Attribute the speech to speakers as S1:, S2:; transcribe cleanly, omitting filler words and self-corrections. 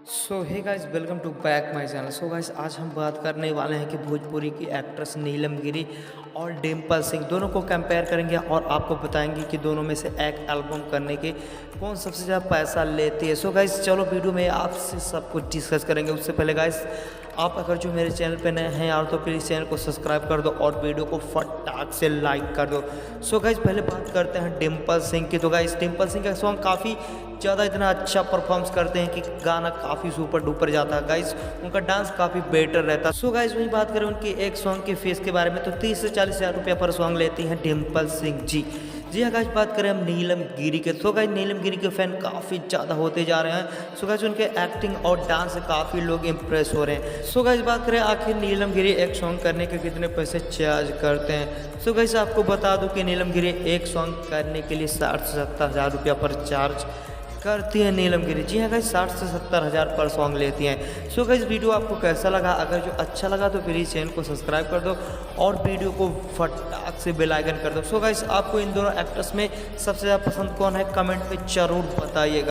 S1: So hey guys, welcome to back my channel. So guys, आज हम बात करने वाले हैं कि भोजपुरी की एक्ट्रेस नीलम गिरी और डिम्पल सिंह दोनों को कंपेयर करेंगे और आपको बताएंगे कि दोनों में से एक एल्बम करने के कौन सबसे ज़्यादा पैसा लेती है। सो गाइस, चलो वीडियो में आपसे सब कुछ डिस्कस करेंगे। उससे पहले गाइस, आप अगर जो मेरे चैनल पे नए हैं यार तो प्लीज़ चैनल को सब्सक्राइब कर दो और वीडियो को फटाक से लाइक कर दो। सो गाइस, पहले बात करते हैं डिम्पल सिंह की। तो गाइस, डिम्पल सिंह का सॉन्ग काफ़ी ज़्यादा इतना अच्छा परफॉर्म्स करते हैं कि गाना काफ़ी सुपर डुपर जाता है। गाइस, उनका डांस काफ़ी बेटर रहता है। सो गाइस, वही बात करें उनकी एक सॉन्ग के फीस के बारे में तो 30 से 40 हज़ार रुपया पर सॉन्ग लेती हैं डिम्पल सिंह जी। जी हाँ गाइस, बात करें हम नीलम गिरी के। सो गाइस, नीलम गिरी के फैन काफ़ी ज़्यादा होते जा रहे हैं। सो गाइस, उनके एक्टिंग और डांस से काफ़ी लोग इम्प्रेस हो रहे हैं। सो गाइस, बात करें आखिर नीलम गिरी एक सॉन्ग करने के कितने पैसे चार्ज करते हैं। सो गाइस, आपको बता दूं कि नीलम गिरी एक सॉन्ग करने के लिए 60 से 70 हज़ार रुपया पर चार्ज करती है नीलम गिरी। जी हाँ गाइस, 60 से 70 हज़ार पर सॉन्ग लेती हैं। सो गाइस, वीडियो आपको कैसा लगा? अगर जो अच्छा लगा तो प्लीज़ चैनल को सब्सक्राइब कर दो और वीडियो को फटाक से बेल आइकन कर दो। सो गाइस, आपको इन दोनों एक्टर्स में सबसे ज़्यादा पसंद कौन है कमेंट में ज़रूर बताइएगा।